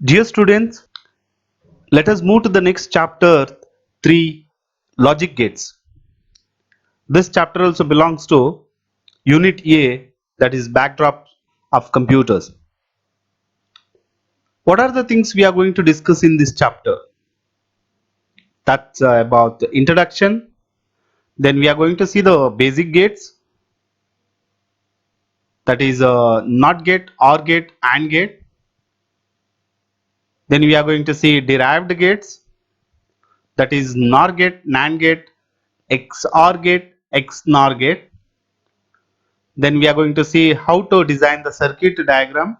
Dear students, let us move to the next chapter 3, Logic Gates. This chapter also belongs to Unit A, that is backdrop of computers. What are the things we are going to discuss in this chapter? That's about the introduction. Then we are going to see the basic gates, that is NOT gate, OR gate, AND gate. Then we are going to see derived gates, that is NOR gate, NAND gate, XOR gate, XNOR gate. Then we are going to see how to design the circuit diagram.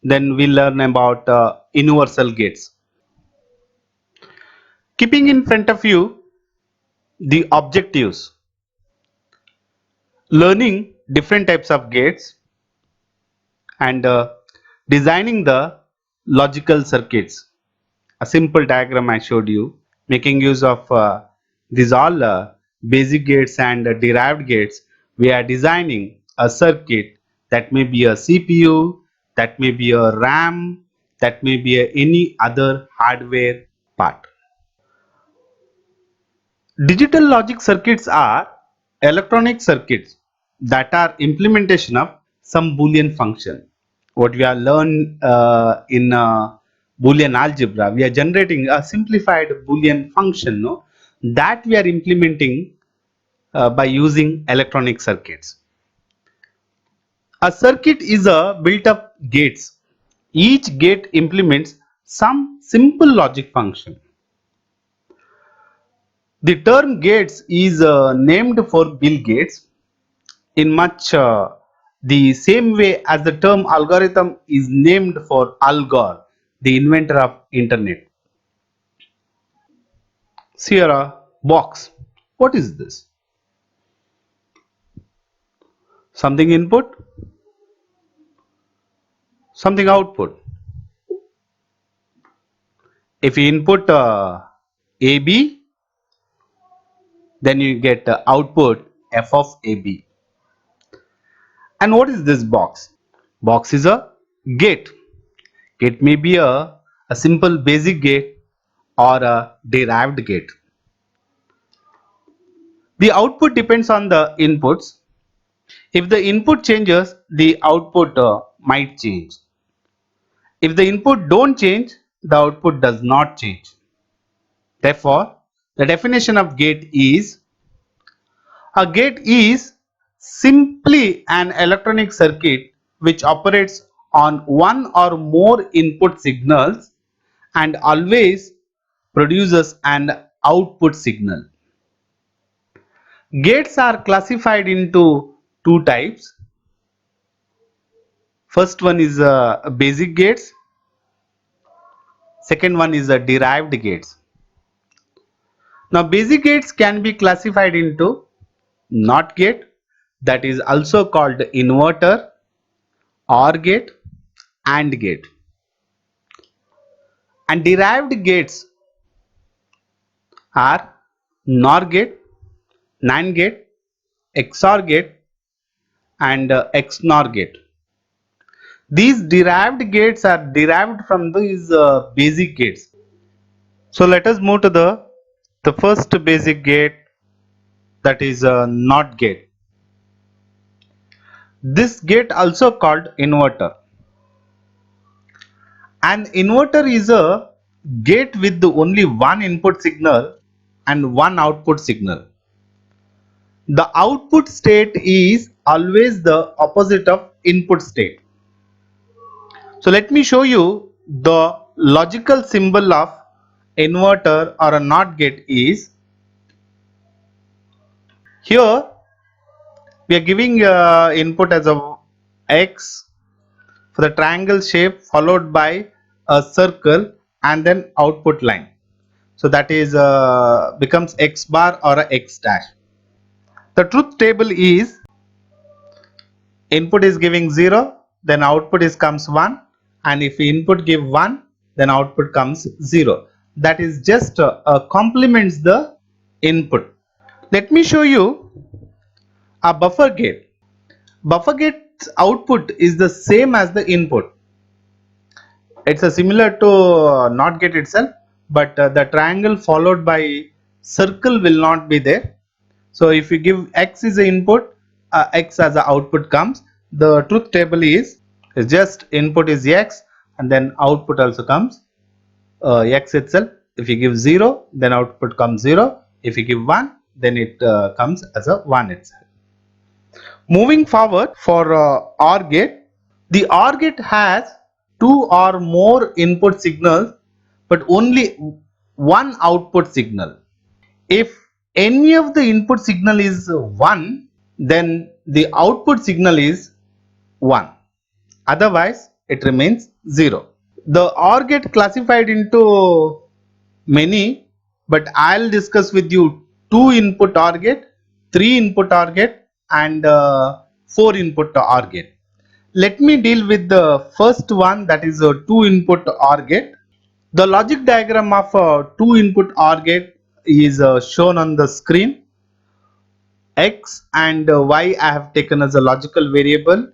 Then we learn about universal gates. Keeping in front of you the objectives, learning different types of gates and designing the logical circuits. A simple diagram I showed you, making use of these all basic gates and derived gates. We are designing a circuit that may be a CPU, that may be a RAM, that may be any other hardware part. Digital logic circuits are electronic circuits that are implementation of some Boolean function. What we are learned in Boolean algebra, we are generating a simplified Boolean function, no, that we are implementing by using electronic circuits. A circuit is a built up gates. Each gate implements some simple logic function. The term Gates is named for Bill Gates in much the same way as the term algorithm is named for Al Gore, the inventor of internet. Sierra box. What is this? Something input, something output. If you input AB, then you get output f of AB. And what is this box? Box is a gate. Gate may be a simple basic gate or a derived gate. The output depends on the inputs. If the input changes, the output might change. If the input don't change, the output does not change. Therefore, the definition of gate is: a gate is simply an electronic circuit which operates on one or more input signals and always produces an output signal. Gates are classified into two types. First one is basic gates. Second one is derived gates. Now basic gates can be classified into NOT gate, that is also called inverter, OR gate, AND gate. And derived gates are NOR gate, NAND gate, XOR gate and XNOR gate. These derived gates are derived from these basic gates. So let us move to the first basic gate, that is a NOT gate. This gate also called inverter. An inverter is a gate with only one input signal and one output signal. The output state is always the opposite of input state. So let me show you the logical symbol of inverter or a NOT gate is here. We are giving input as a X for the triangle shape followed by a circle and then output line. So that is becomes X bar or a X dash. The truth table is input is giving 0, then output is comes 1, and if input give 1, then output comes 0. That is just complements the input. Let me show you a buffer gate. Buffer gate's output is the same as the input. It's a similar to NOT gate itself, but the triangle followed by circle will not be there. So if you give X is the input, X as the output comes. The truth table is just input is X and then output also comes X itself. If you give 0, then output comes 0. If you give 1, then it comes as a 1 itself. Moving forward for OR gate, the OR gate has two or more input signals but only one output signal. If any of the input signal is 1, then the output signal is 1. Otherwise, it remains 0. The OR gate classified into many, but I'll discuss with you 2 input OR gate, 3 input OR gate and 4 input OR gate. Let me deal with the first one, that is a 2 input OR gate. The logic diagram of a 2 input OR gate is shown on the screen. X and Y I have taken as a logical variable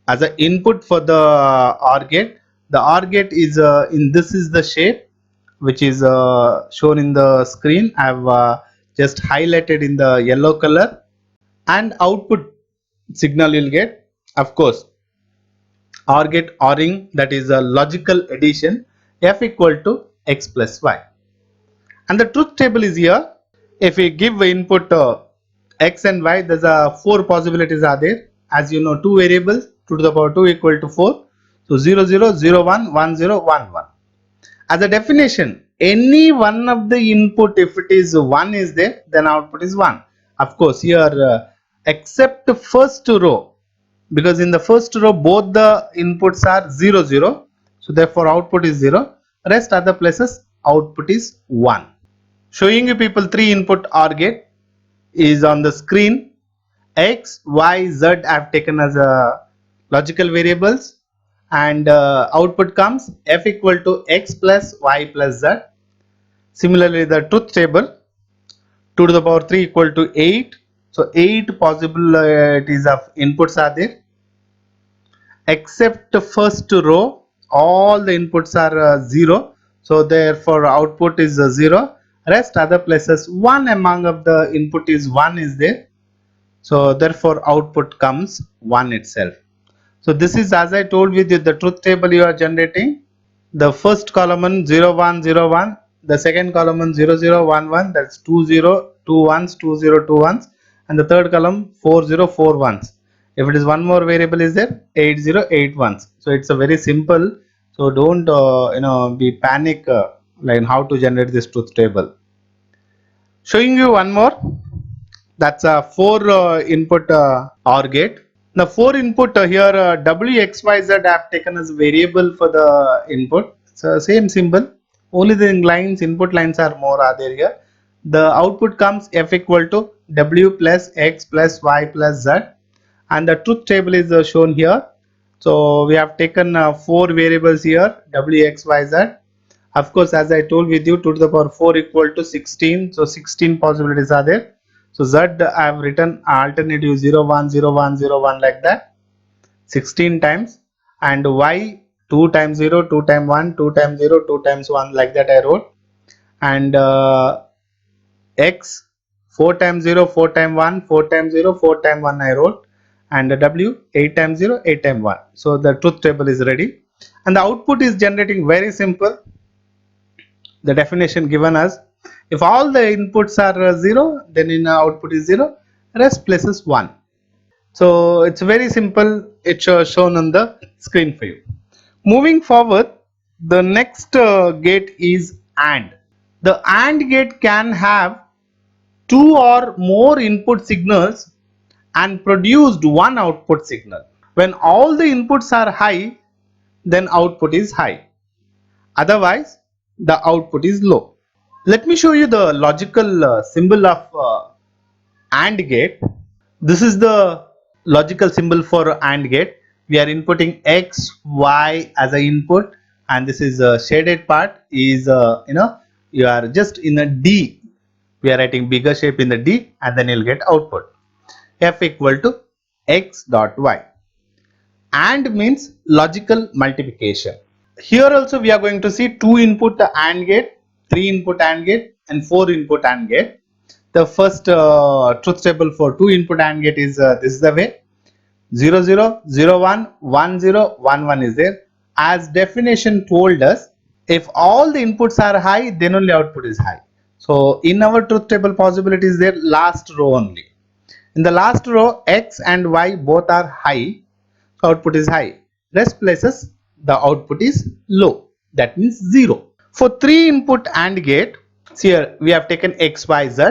as an input for the OR gate. The OR gate is this is the shape which is shown in the screen. I have just highlighted in the yellow color, and output signal you'll get, of course, OR gate ORing, that is a logical addition, F equal to X plus Y. And the truth table is here. If we give input X and Y, there's a 4 possibilities are there. As you know, 2 variables, 2 to the power 2 equal to 4. So 0 0 0 1 1 0 1 1. As a definition, any one of the input, if it is 1 is there, then output is 1. Of course, here except first row, because in the first row both the inputs are 0 0. So therefore output is 0. Rest other places output is 1. Showing you people 3 input OR gate is on the screen. X, Y, Z I have taken as a logical variables, and output comes F equal to X plus Y plus Z. Similarly, the truth table, 2 to the power 3 equal to 8. So 8 possibilities of inputs are there. Except the first row, all the inputs are 0. So therefore output is 0. Rest other places, one among of the input is 1 is there. So therefore output comes 1 itself. So this is, as I told you, the truth table you are generating. The first column 0 1 0 1, the second column 0 0 1 1, that's 2 0 2 ones, 2 0 2 ones, and the third column 4 0 4 ones. If it is one more variable is there, 8 0 8 ones. So it's a very simple. So don't be panic like how to generate this truth table. Showing you one more. That's a 4 input OR gate. The 4 input here W X Y Z I have taken as variable for the input. So same symbol. Only the lines, input lines are more are there here. The output comes F equal to W plus X plus Y plus Z, and the truth table is shown here. So we have taken 4 variables here, W X Y Z. Of course, as I told with you, 2 to the power 4 equal to 16. So 16 possibilities are there. So Z I have written alternative 0 1 0 1 0 1 like that 16 times, and Y 2 times 0 2 times 1 2 times 0 2 times 1 like that I wrote, and X 4 times 0 4 times 1 4 times 0 4 times 1 I wrote, and W 8 times 0 8 times 1. So the truth table is ready, and the output is generating very simple. The definition given as, if all the inputs are 0, then in output is 0, rest places 1. So it's very simple. It's shown on the screen for you. Moving forward, the next gate is AND. The AND gate can have 2 or more input signals and produced one output signal. When all the inputs are high, then output is high. Otherwise, the output is low. Let me show you the logical symbol of AND gate. This is the logical symbol for AND gate. We are inputting X, Y as an input, and this is a shaded part is you are just in a D. We are writing bigger shape in the D, and then you'll get output. F equal to X dot Y. AND means logical multiplication. Here also we are going to see 2 input AND gate, 3 input AND gate and 4 input AND gate. The first truth table for 2 input AND gate is this is the way 0 0 0 1 1 0 1 1 is there. As definition told us, if all the inputs are high, then only output is high. So in our truth table possibility is there last row only. In the last row, X and Y both are high, so output is high. Rest places the output is low, that means 0. For 3 input AND gate, see here we have taken X, Y, Z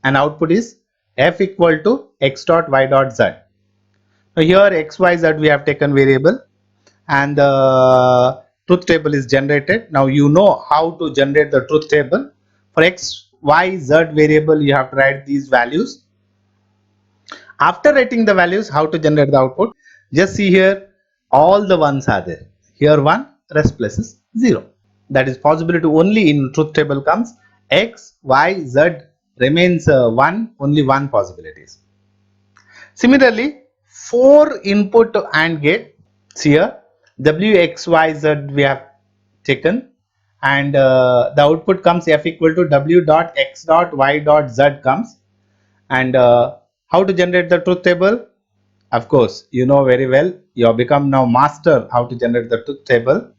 and output is F equal to X dot Y dot Z. Now here X, Y, Z we have taken variable and the truth table is generated. Now you know how to generate the truth table. For X, Y, Z variable you have to write these values. After writing the values, how to generate the output? Just see here, all the ones are there. Here 1, rest places 0. That is possibility only in truth table comes X, Y, Z remains 1, only 1 possibilities. Similarly, 4 input AND gate, see here, W, X, Y, Z we have taken and the output comes F equal to W dot X dot Y dot Z comes. And how to generate the truth table? Of course, you know very well. You have become now master how to generate the truth table.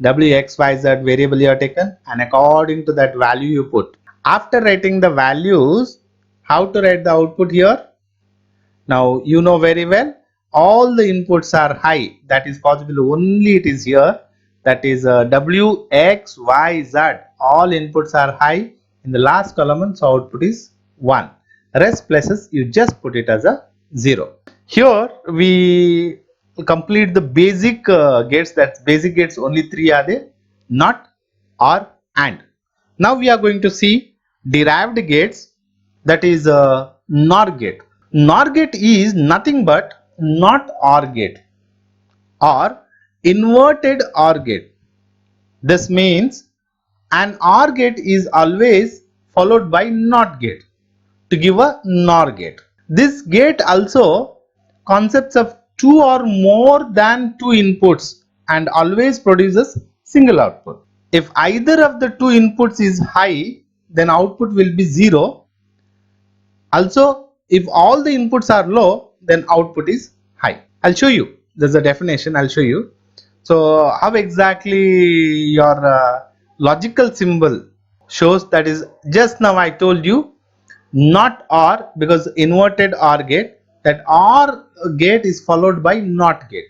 W, X, Y, Z variable you have taken and according to that value you put. After writing the values, how to write the output here? Now you know very well. All the inputs are high. That is possible only it is here. That is W, X, Y, Z. All inputs are high. In the last column, so output is 1. Rest places you just put it as a 0. Here we complete the basic gates. That's basic gates only 3 are there, not, or, and. Now we are going to see derived gates, that is NOR gate. NOR gate is nothing but not OR gate or inverted OR gate. This means an OR gate is always followed by NOT gate to give a NOR gate. This gate also consists of 2 or more than 2 inputs and always produces single output. If either of the 2 inputs is high, then output will be 0. Also, if all the inputs are low, then output is high. I'll show you. There's a definition. I'll show you. So, how exactly your logical symbol shows, that is just now I told you not OR, because inverted OR gate, that OR gate is followed by NOT gate.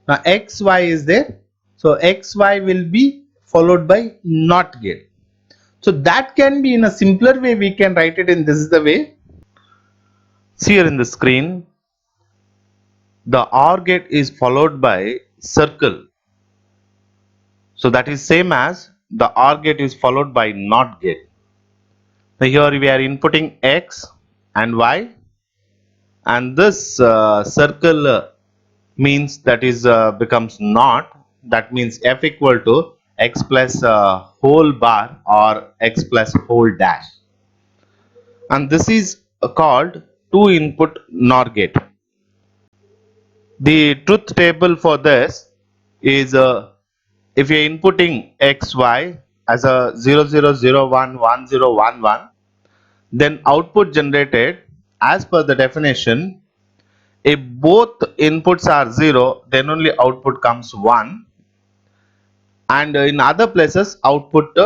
Now XY is there, so XY will be followed by NOT gate. So that can be in a simpler way, we can write it in this is the way. See here in the screen, the OR gate is followed by circle. So that is same as the OR gate is followed by NOT gate. Now here we are inputting X and Y, and this circle means that is becomes not, that means F equal to X plus whole bar or X plus whole dash, and this is called 2 input NOR gate. The truth table for this is if you are inputting XY as a 0 0 0 1 1 0 1 1, then output generated as per the definition, if both inputs are 0, then only output comes 1, and in other places output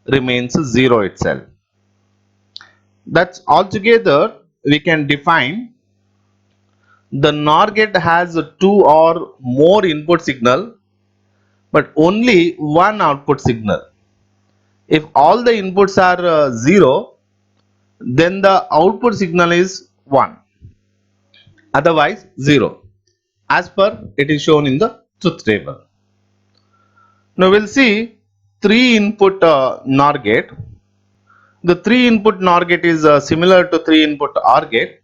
remains 0 itself. That's altogether we can define the NOR gate has 2 or more input signal but only one output signal. If all the inputs are 0, then the output signal is 1, otherwise 0, as per it is shown in the truth table. Now we'll see 3 input NOR gate. The 3 input NOR gate is similar to 3 input OR gate.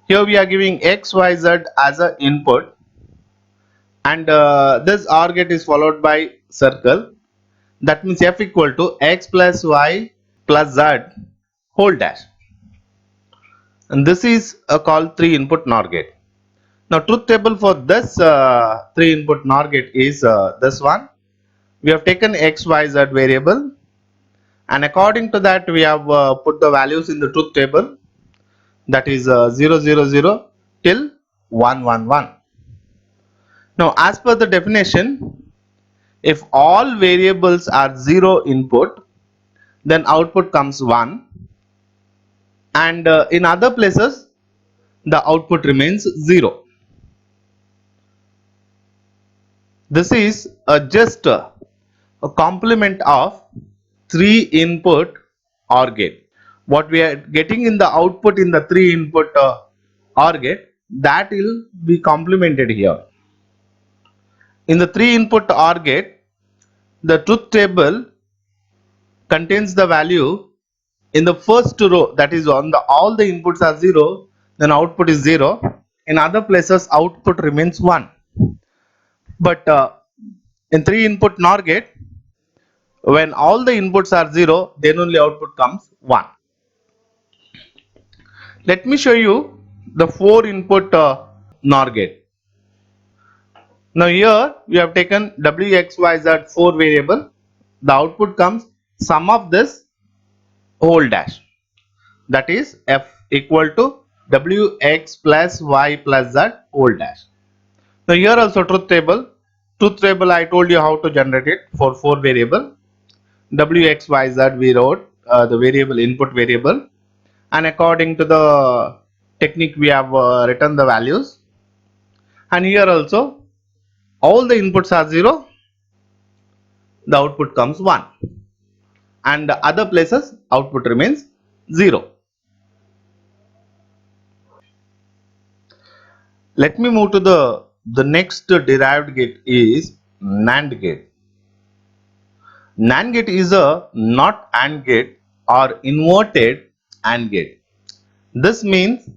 Here we are giving X, Y, Z as an input, and this OR gate is followed by circle. That means F equal to X plus Y plus Z whole dash, and this is called 3 input NOR gate. Now truth table for this 3 input NOR gate is this one. We have taken x, y, z variable, and according to that we have put the values in the truth table, that is 0, 0, 0 till 1, 1, 1. Now as per the definition, if all variables are 0 input, then output comes 1, and in other places the output remains 0. This is just a complement of 3 input OR gate. What we are getting in the output in the 3 input OR gate, that will be complemented here. In the 3 input OR gate, the truth table contains the value in the first row, that is on the all the inputs are 0, then output is 0. In other places output remains 1. But in 3 input NOR gate, when all the inputs are 0, then only output comes 1. Let me show you the 4 input NOR gate. Now here we have taken w, x, y, z 4 variable. The output comes sum of this whole dash, that is f equal to w, x plus y plus z whole dash. Now here also truth table. Truth table I told you how to generate it for 4 variable. W, x, y, z we wrote the variable input variable, and according to the technique we have written the values. And here also all the inputs are 0, the output comes 1, and the other places output remains 0. Let me move to the next derived gate is NAND gate. NAND gate is a not AND gate or inverted AND gate. This means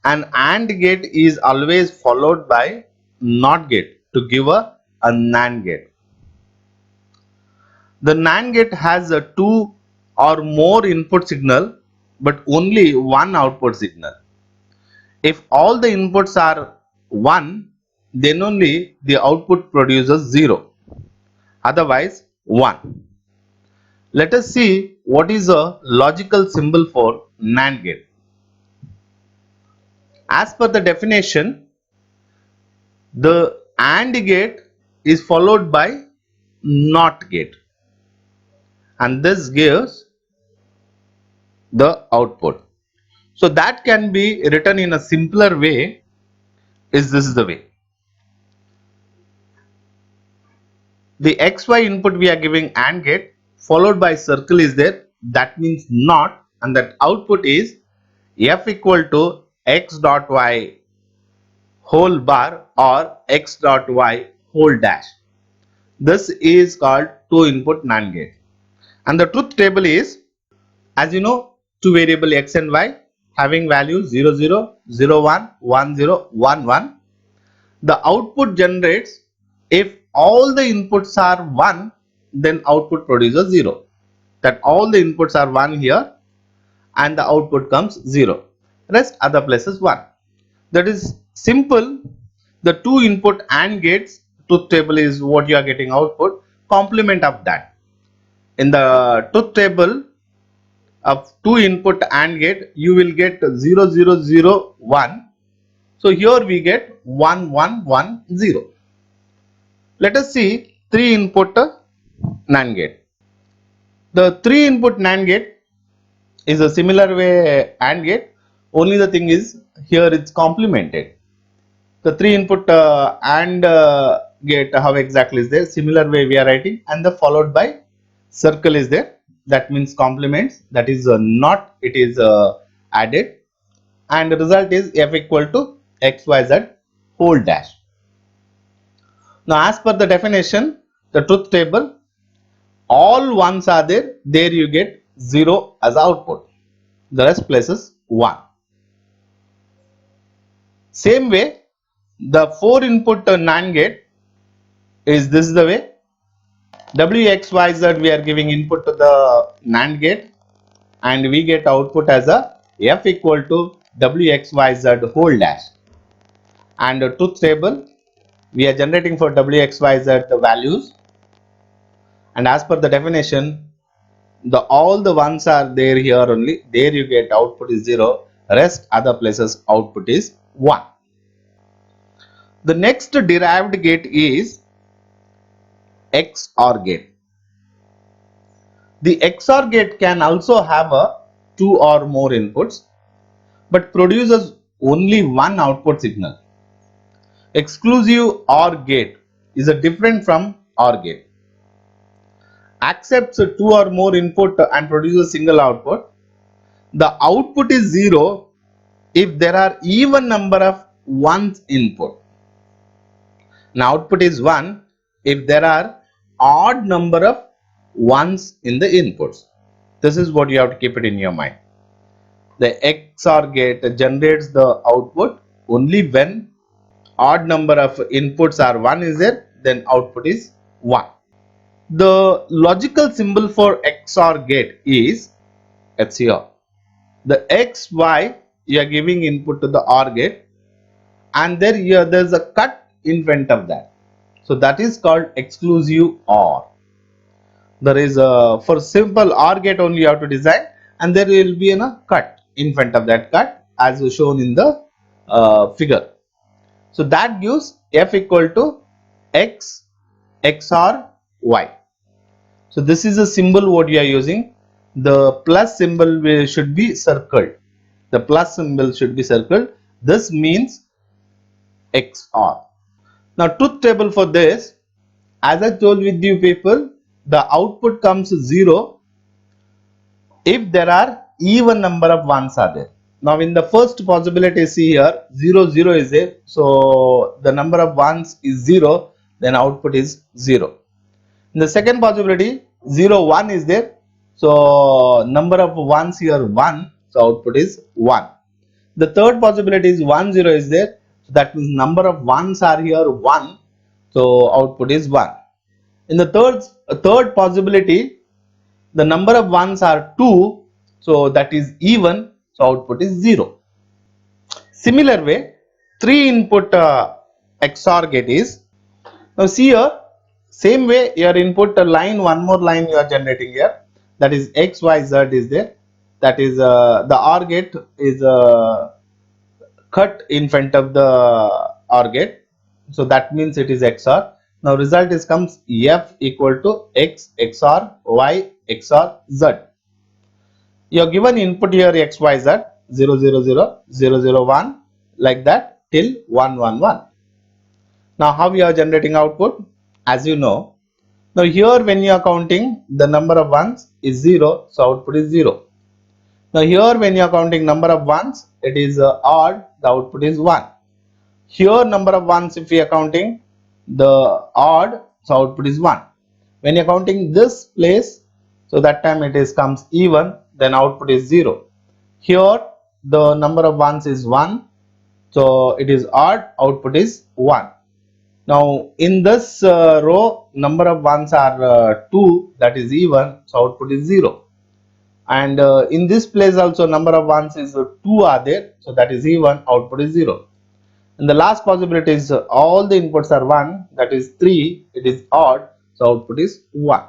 an AND gate is always followed by NOT gate to give a NAND gate. The NAND gate has a 2 or more input signal but only one output signal. If all the inputs are 1, then only the output produces 0, otherwise 1. Let us see what is a logical symbol for NAND gate. As per the definition, the AND gate is followed by NOT gate, and this gives the output. So that can be written in a simpler way. This is the way. The XY input we are giving AND gate, followed by circle is there, that means NOT, and that output is F equal to x dot y whole bar or x dot y whole dash. This is called 2 input NAND gate. And the truth table is, as you know, 2 variable x and y having values 0, 0, 0, 1, 1, 0, 1, 1. The output generates, if all the inputs are 1, then output produces 0. That all the inputs are 1 here and the output comes 0. Rest other places 1. That is simple. The 2 input AND gates truth table is what you are getting output. Complement of that. In the truth table of 2 input AND gate, you will get 0, 0, 0, 1. So here we get 1, 1, 1, 0. Let us see 3 input NAND gate. The 3 input NAND gate is a similar way AND gate, only the thing is here it's complemented. The 3 input AND gate, how exactly is there, similar way we are writing, and the followed by circle is there, that means complements, that is not, it is added, and the result is F equal to XYZ whole dash. Now as per the definition, the truth table, all ones are there, there you get 0 as output, the rest places 1. Same way, the 4 input NAND gate is this the way. W, X, Y, Z we are giving input to the NAND gate, and we get output as a F equal to W, X, Y, Z whole dash. and a truth table. We are generating for w, x, y, z the values, and as per the definition, the all the ones are there here only. There you get output is 0, rest other places output is 1. The next derived gate is XOR gate. The XOR gate can also have a 2 or more inputs but produces only one output signal. Exclusive OR gate is a different from OR gate. Accepts 2 or more input and produces single output. The output is 0 if there are even number of ones input. Now output is 1 if there are odd number of ones in the inputs. This is what you have to keep it in your mind. The XOR gate generates the output only when odd number of inputs are 1 is there, then output is 1. The logical symbol for XOR gate is HCR. The X, Y, you are giving input to the OR gate, and there is a cut in front of that. So that is called exclusive OR. There is a, for simple OR gate only you have to design, and there will be a cut in front of that cut as shown in the figure. So that gives F equal to X XOR Y. So this is a symbol what you are using. The plus symbol should be circled. The plus symbol should be circled. This means XOR. Now truth table for this, as I told with you people, the output comes 0 if there are even number of ones are there. Now in the first possibility, see here 0 0 is there, so the number of ones is 0, then output is 0. In the second possibility 0 1 is there, so number of ones here 1, so output is 1. The third possibility is 1 0 is there, so that means number of ones are here 1, so output is 1. In the third possibility, the number of ones are 2, so that is even, so output is 0. Similar way, 3 input XOR gate is, now see here, same way your input line, one more line you are generating here, that is X, Y, Z is there, that is the OR gate is cut in front of the OR gate, so that means it is XOR. Now result is comes F equal to X XOR Y XOR Z. You have given input here X Y Z 0 0 0 0 0 1 like that till 1 1 1. Now how we are generating output? As you know, now here when you are counting the number of ones is 0, so output is 0. Now here when you are counting number of ones, it is odd, the output is 1. Here number of ones if we are counting the odd, so output is 1. When you are counting this place, so that time it is comes even, then output is 0. Here the number of ones is 1, so it is odd, output is 1. Now in this row number of ones are 2, that is even, so output is 0. And in this place also number of ones is 2 are there, so that is even, output is 0. And the last possibility is all the inputs are 1, that is 3, it is odd, so output is 1.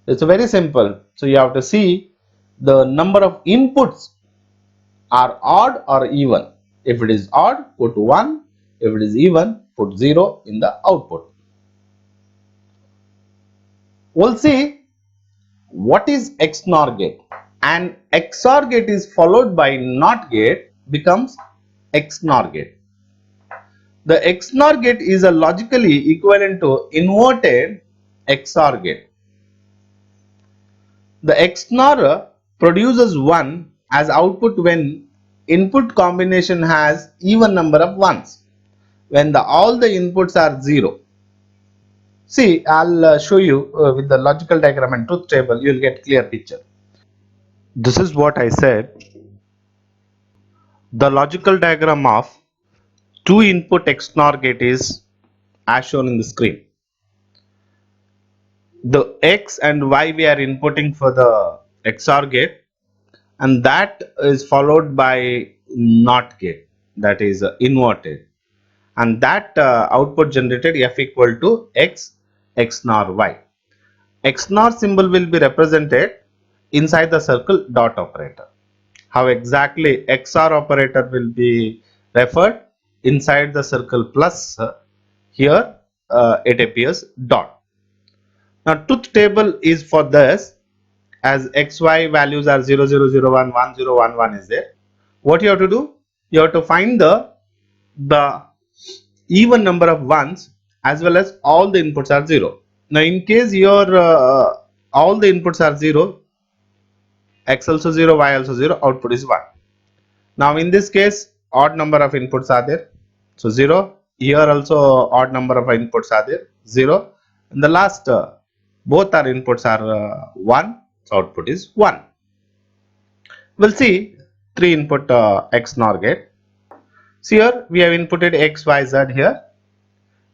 It's very simple. So you have to see the number of inputs are odd or even. If it is odd, put 1. If it is even, put 0 in the output. We'll see what is XNOR gate. And XOR gate is followed by NOT gate becomes XNOR gate. The XNOR gate is a logically equivalent to inverted XOR gate. The XNOR produces 1 as output when input combination has even number of ones, when all the inputs are 0. See, I'll show you with the logical diagram and truth table, you will get clear picture. This is what I said. The logical diagram of 2 input XNOR gate is as shown in the screen. The X and Y we are inputting for the XOR gate, and that is followed by NOT gate, that is inverted. and that output generated f equal to x XNOR y. XNOR symbol will be represented inside the circle dot operator. How exactly XOR operator will be referred inside the circle plus, here it appears dot. Now truth table is for this, as xy values are 0 0 0 1 1 0 1 1 is there. What you have to do? You have to find the even number of ones as well as all the inputs are 0. Now in case your all the inputs are 0, x also 0, y also 0, output is 1. Now in this case odd number of inputs are there, so 0. Here also odd number of inputs are there, 0. And the last both our inputs are 1, so output is 1. We'll see 3 input XNOR gate. So here we have inputted x, y, z here,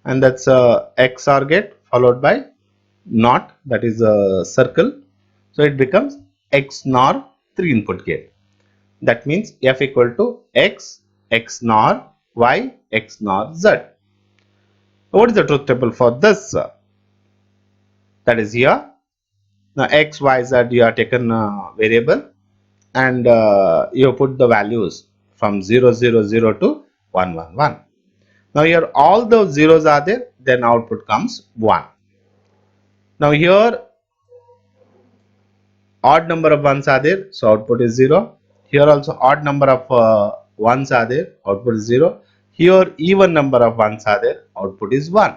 and that's a XOR gate followed by NOT, that is a circle. So it becomes XNOR 3 input gate. That means f equal to x XNOR y XNOR z. What is the truth table for this? That is here. Now x, y, z you have taken variable, and you put the values from 0 0 0 to 1 1 1. Now here all those zeros are there, then output comes 1. Now here odd number of ones are there, so output is 0. Here also odd number of ones are there, output is 0. Here even number of ones are there, output is 1.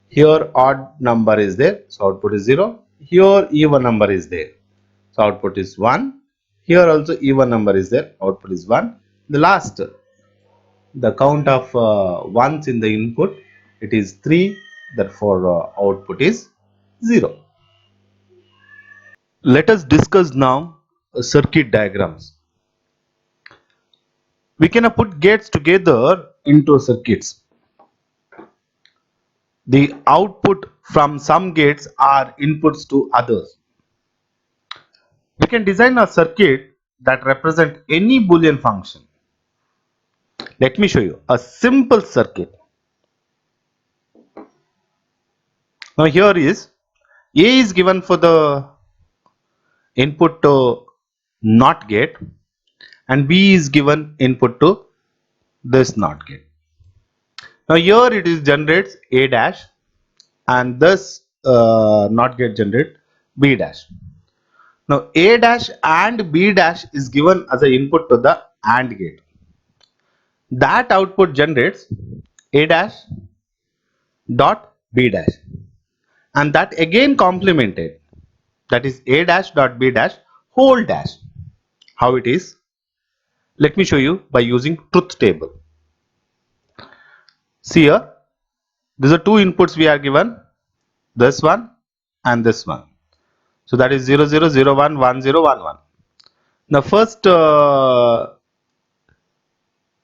Here odd number is there, so output is 0. Here even number is there, so output is 1. Here also even number is there, output is 1. The last, the count of ones in the input, it is 3, therefore output is 0. Let us discuss now circuit diagrams. We can put gates together into circuits. The output from some gates are inputs to others. We can design a circuit that represent any Boolean function. Let me show you a simple circuit. Now here is A is given for the input to NOT gate, and B is given input to this NOT gate. Now here it is generates A dash, and this NOT gate generate B dash. Now A dash and B dash is given as an input to the AND gate. That output generates A dash dot B dash, and that again complemented, that is A dash dot B dash whole dash. How it is? Let me show you by using truth table. See here, these are two inputs we are given, this one and this one. So that is 0 0 0 1 1 0 1 1. The first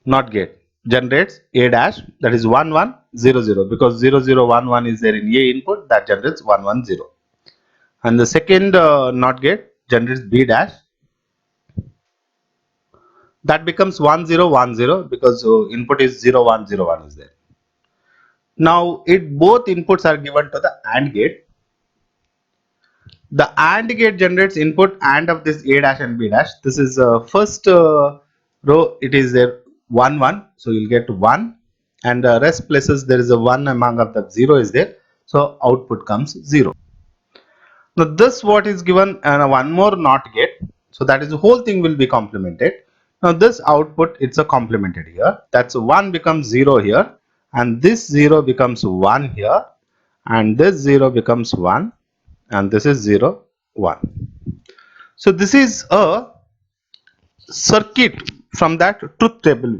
NOT gate generates A dash, that is 1 1 0 0, because 0 0 1 1 is there in A input, that generates 1 1 0. And the second NOT gate generates B dash, that becomes 1 0 1 0, because input is 0 1 0 1 is there. Now both inputs are given to the AND gate. The AND gate generates input AND of this A dash and B dash. This is first row, it is there 1 1, so you'll get 1, and rest places there is a 1 among of the 0 is there, so output comes 0. Now this what is given, and one more NOT gate, so that is the whole thing will be complemented. Now this output, it's a complemented here, that's 1 becomes 0 here, and this 0 becomes 1 here, and this 0 becomes 1, and this is 0 1. So this is a circuit from that truth table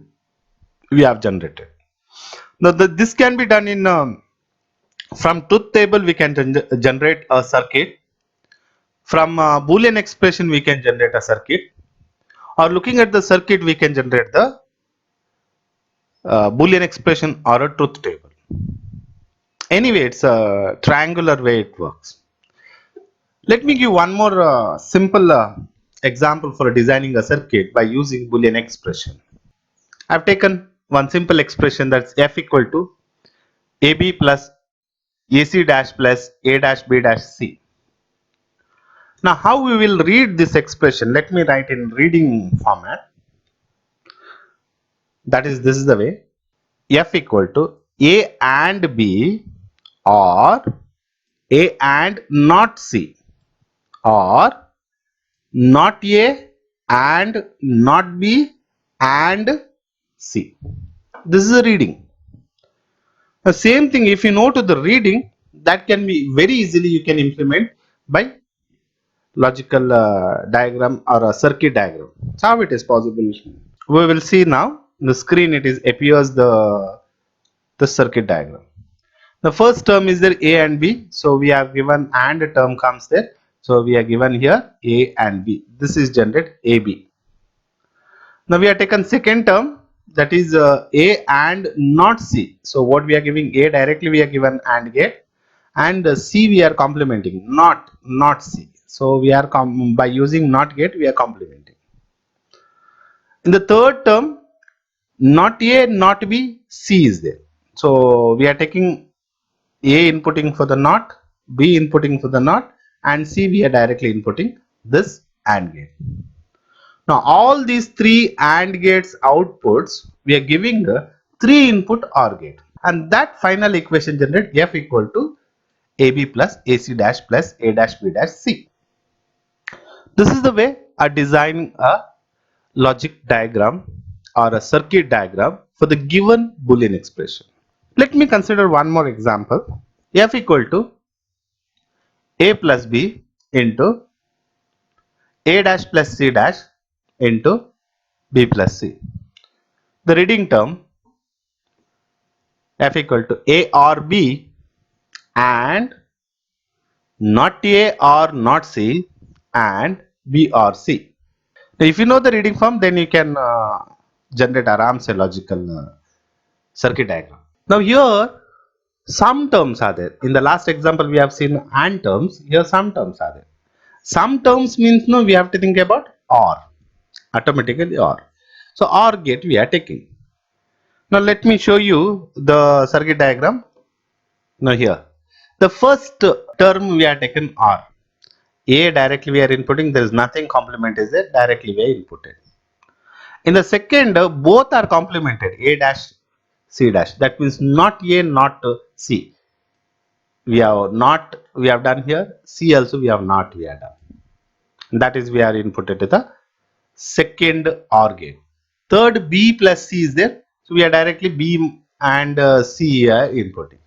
we have generated. Now this can be done in from truth table we can generate a circuit. From Boolean expression we can generate a circuit, or looking at the circuit we can generate the Boolean expression or a truth table. Anyway, it's a triangular way it works. Let me give one more simple example for designing a circuit by using Boolean expression. I've taken one simple expression, that's f equal to ab plus ac dash plus a dash b dash c. Now how we will read this expression? Let me write in reading format. That is, this is the way: f equal to a and b, or a and not c, or not a and not b and c. This is a reading. The same thing, if you know to the reading, that can be very easily you can implement by logical diagram or a circuit diagram. So how it is possible? We will see now. The screen, it is appears the circuit diagram. The first term is there a and b. So we have given and term comes there. So we are given here a and b. This is generated ab. Now we are taken second term, that is a and not c. So what we are giving, a directly we are given and gate, and c we are complementing, not c. So we are by using not gate we are complementing. In the third term, not a not b, c is there. So we are taking a inputting for the not, b inputting for the not, and c we are directly inputting this AND gate. Now all these three AND gates outputs we are giving a 3 input OR gate, and that final equation generate f equal to ab plus ac dash plus a dash b dash c. This is the way I design a logic diagram or a circuit diagram for the given Boolean expression. Let me consider one more example. F equal to a plus b into a dash plus c dash into b plus c. The reading term, f equal to a or b and not a or not c and b or c. Now, if you know the reading form, then you can generate aram se logical circuit diagram. Now here some terms are there. In the last example we have seen and terms. Here some terms are there. Some terms means no, we have to think about or, automatically or. So or gate we are taking. Now let me show you the circuit diagram. Now here the first term we are taken or. A directly we are inputting, there is nothing, complement is there, directly we are inputted. In the second, both are complemented, a dash c dash, that means not a not c. We have not, we have done here, c also we have not, we have done. That is, we are inputted to the second OR gate. Third, b plus c is there, so we are directly b and c inputting.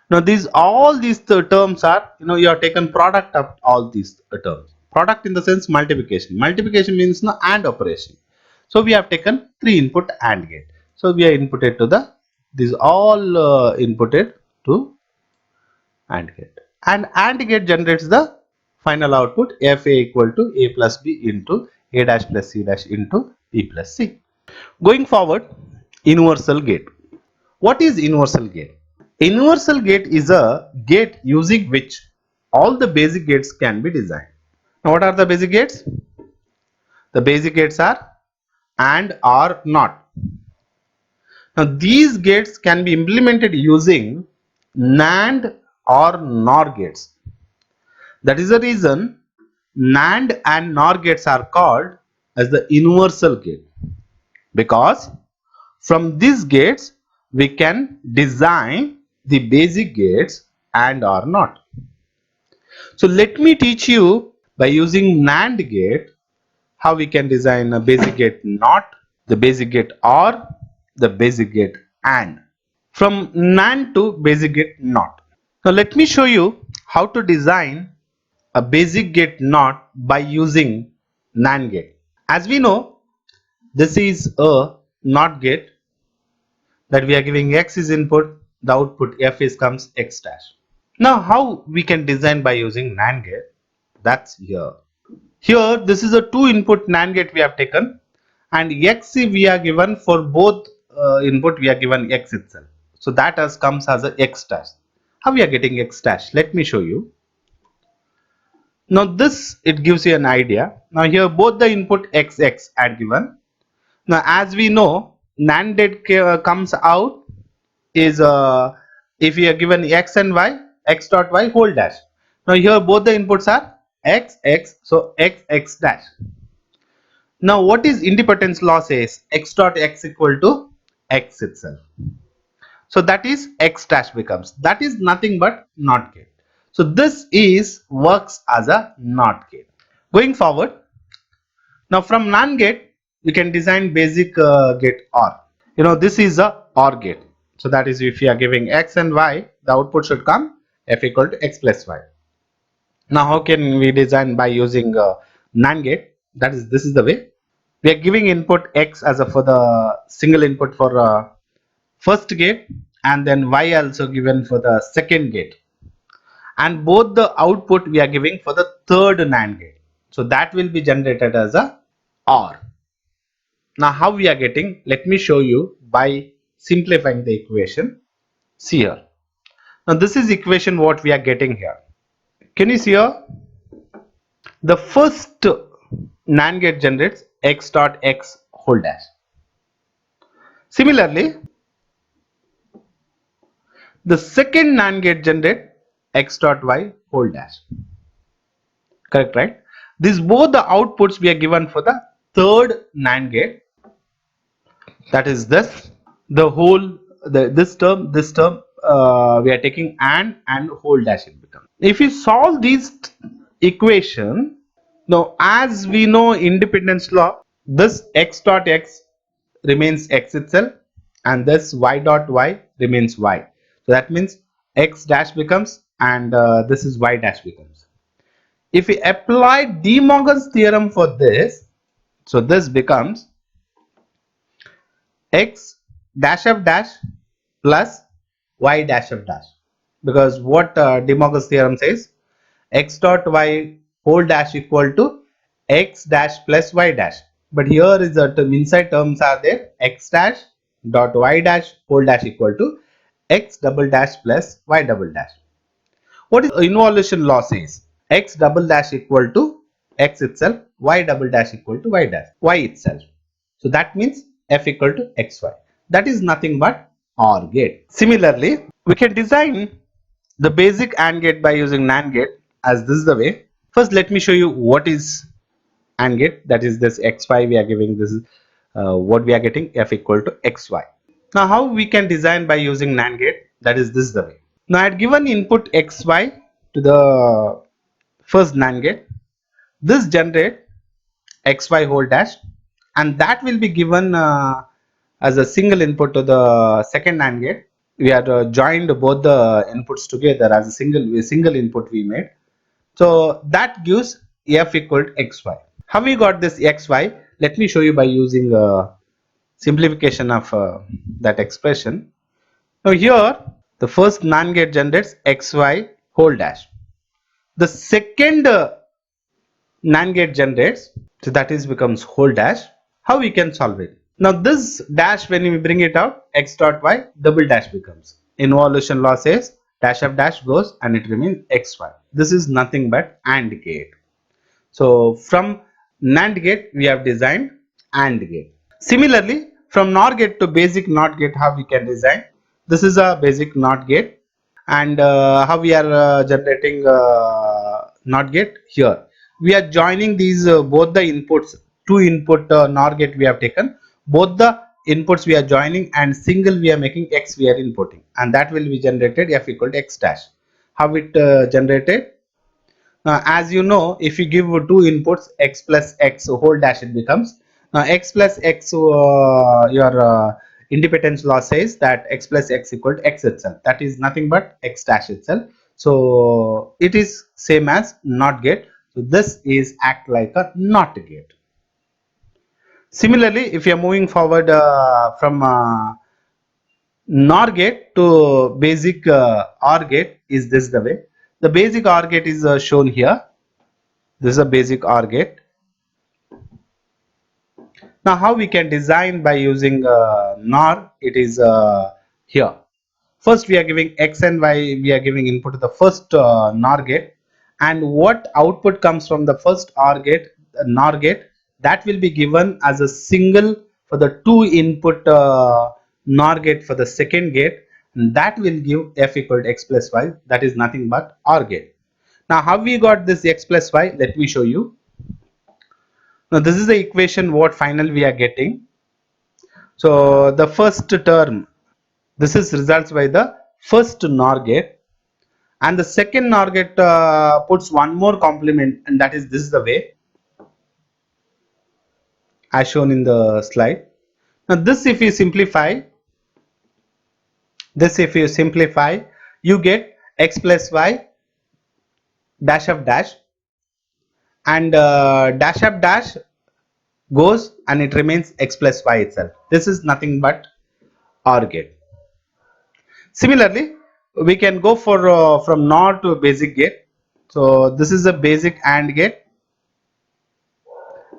Now these all these terms are, you have taken product of all these terms. Product in the sense multiplication. Multiplication means no AND operation. So we have taken 3 input AND gate. So we are inputted to the, these all inputted to AND gate. And AND gate generates the final output FA equal to A plus B into A dash plus C dash into B plus C. Going forward, universal gate. What is universal gate? Universal gate is a gate using which all the basic gates can be designed. Now what are the basic gates? The basic gates are AND, OR, NOT. Now these gates can be implemented using NAND or NOR gates. That is the reason NAND and NOR gates are called as the universal gate, because from these gates we can design the basic gates AND or NOT. So let me teach you by using NAND gate how we can design a basic gate NOT, the basic gate OR, the basic gate AND. From NAND to basic gate NOT. Now let me show you how to design a basic gate NOT by using NAND gate. As we know, this is a NOT gate that we are giving X is input, the output F is comes X dash. Now how we can design by using NAND gate? That's here. Here this is a 2 input NAND gate we have taken, and X we are given for both input we are given X itself. So that comes as a X dash. How we are getting X dash? Let me show you. Now this, it gives you an idea. Now here both the input X are given. Now as we know, NAND gate comes out is if we are given x and y, x dot y whole dash. Now here both the inputs are x, x, so x, x dash. Now what is independence law says? X dot x equal to x itself. So that is x dash becomes. That is nothing but NOT gate. So this is works as a NOT gate. Going forward, now from NAND gate, we can design basic gate OR. This is a OR gate. So that is if you are giving x and y, the output should come f equal to x plus y. Now how can we design by using NAND gate? That is, this is the way. We are giving input x as a for the single input for first gate, and then y also given for the second gate, and both the output we are giving for the third NAND gate. So that will be generated as a OR. Now how we are getting, let me show you by simplifying the equation. See here. Now this is equation what we are getting here. Can you see here? The first NAND gate generates x dot x whole dash. Similarly, the second NAND gate generate x dot y whole dash. Correct, right? These both the outputs we are given for the third NAND gate. That is this. The whole, this term we are taking and whole dash it becomes. If you solve these equation, now as we know independence law, this x dot x remains x itself and this y dot y remains y. So that means x dash becomes, and this is y dash becomes. If we apply De Morgan's theorem for this, so this becomes x dash f dash plus y dash f dash, because what De Morgan's theorem says, x dot y whole dash equal to x dash plus y dash, but here is the term, inside terms are there, x dash dot y dash whole dash equal to x double dash plus y double dash. What is involution law says? X double dash equal to x itself, y double dash equal to y dash, y itself. So that means f equal to xy. That is nothing but OR gate. Similarly, we can design the basic AND gate by using NAND gate as this is the way. First, let me show you what is AND gate. That is this xy we are giving, this is what we are getting, f equal to xy. Now how we can design by using NAND gate? That is this the way. Now I had given input xy to the first NAND gate. This generate xy whole dash, and that will be given as a single input to the second NAND gate. We had joined both the inputs together as a single input we made. So that gives f equal to xy. How we got this xy? Let me show you by using simplification of that expression. Now here the first NAND gate generates xy whole dash. The second NAND gate generates, so that is becomes whole dash. How we can solve it? Now this dash, when we bring it out, x dot y double dash becomes. Involution law says dash of dash goes and it remains xy. This is nothing but AND gate. So from NAND gate we have designed AND gate. Similarly, from NOR gate to basic NOT gate, how we can design? This is a basic NOT gate, and how we are generating NOT gate here. We are joining these both the inputs, two input NOR gate we have taken. Both the inputs we are joining and single we are making x we are inputting, and that will be generated f equal to x dash. How it generated? As you know, if you give two inputs x plus x whole dash, it becomes x plus x, your independence law says that x plus x equal to x itself, that is nothing but x dash itself. So it is same as NOT gate. So this is act like a NOT gate. Similarly, if you are moving forward from NOR gate to basic OR gate, is this the way? The basic OR gate is shown here. This is a basic OR gate. Now how we can design by using NOR? It is here. First we are giving x and y, we are giving input to the first NOR gate, and what output comes from the first OR gate, NOR gate, that will be given as a single for the 2 input NOR gate for the second gate, and that will give f equal to x plus y, that is nothing but OR gate. Now how we got this x plus y, let me show you. Now this is the equation what final we are getting. So the first term, this is results by the first NOR gate, and the second NOR gate puts one more complement, and that is this is the way as shown in the slide. Now this if you simplify, you get x plus y dash of dash, and dash of dash goes and it remains x plus y itself. This is nothing but OR gate. Similarly, we can go for from NOR to basic gate. So this is a basic AND gate,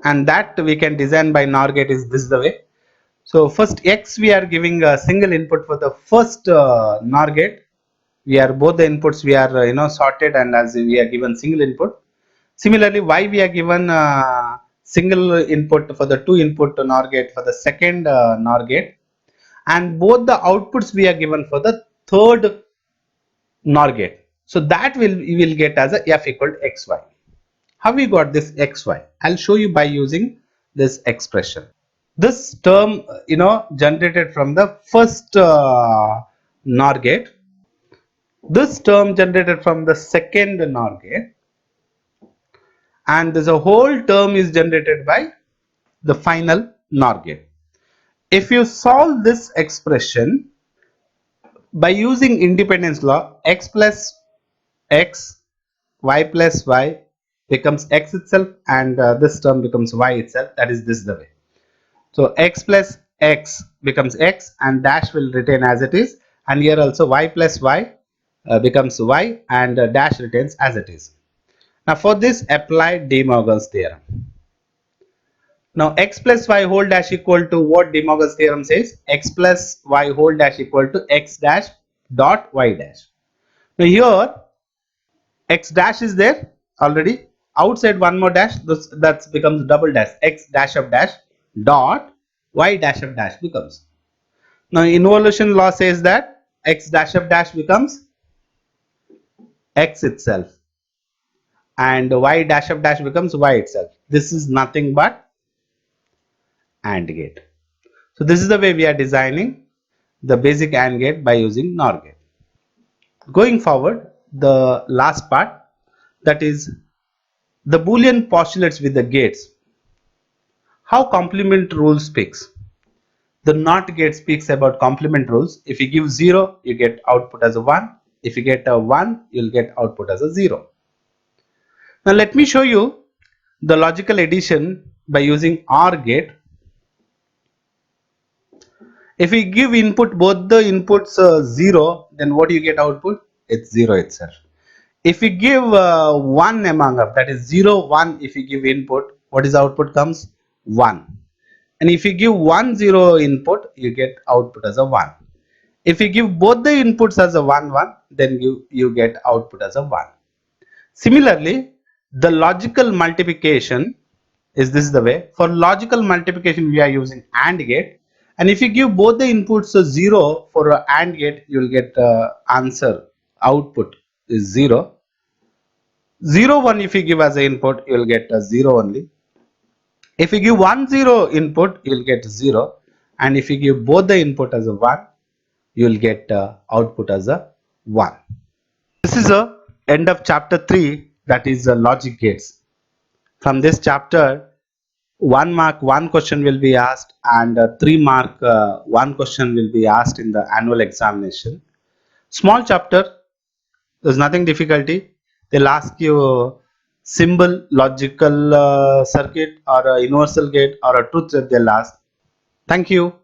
and that we can design by NOR gate is this the way. So first x we are giving a single input for the first NOR gate. We are both the inputs we are sorted, and as we are given single input. Similarly, y we are given single input for the 2 input NOR gate for the second NOR gate, and both the outputs we are given for the third NOR gate. So that we will get as a f equal to xy. How we got this xy? I'll show you by using this expression. This term generated from the first NOR gate. This term generated from the second NOR gate, and this whole term is generated by the final NOR gate. If you solve this expression by using independence law, x plus x, y plus y becomes x itself, and this term becomes y itself. That is this the way. So x plus x becomes x, and dash will retain as it is, and here also y plus y becomes y, and dash retains as it is. Now for this, apply De Morgan's theorem. Now x plus y whole dash equal to what De Morgan's theorem says? X plus y whole dash equal to x dash dot y dash. Now here x dash is there already. Outside one more dash, that becomes double dash. X dash of dash dot y dash of dash becomes. Now involution law says that x dash of dash becomes x itself, and y dash of dash becomes y itself. This is nothing but AND gate. So this is the way we are designing the basic AND gate by using NOR gate. Going forward, the last part, that is the Boolean postulates with the gates. How complement rule speaks. The NOT gate speaks about complement rules. If you give 0, you get output as a 1. If you get a 1, you'll get output as a 0. Now let me show you the logical addition by using OR gate. If we give input, both the inputs 0, then what you get output? It's 0 itself. If we give 1 among up, that is 0, 1, if you give input, what is output comes? 1. And if you give 1, 0 input, you get output as a 1. If you give both the inputs as a 1, 1, then you get output as a 1. Similarly, the logical multiplication is this the way. For logical multiplication, we are using AND gate. And if you give both the inputs a 0 for an AND gate, you will get answer, output is 0. 0, 1 if you give as an input, you will get a 0 only. If you give 1, 0 input, you will get 0. And if you give both the input as a 1, you will get output as a 1. This is the end of chapter 3, that is logic gates. From this chapter, 1 mark 1 question will be asked, and 3 mark 1 question will be asked in the annual examination. Small chapter, there's nothing difficulty. They'll ask you symbol, logical circuit, or a universal gate, or a truth that they'll ask. Thank you.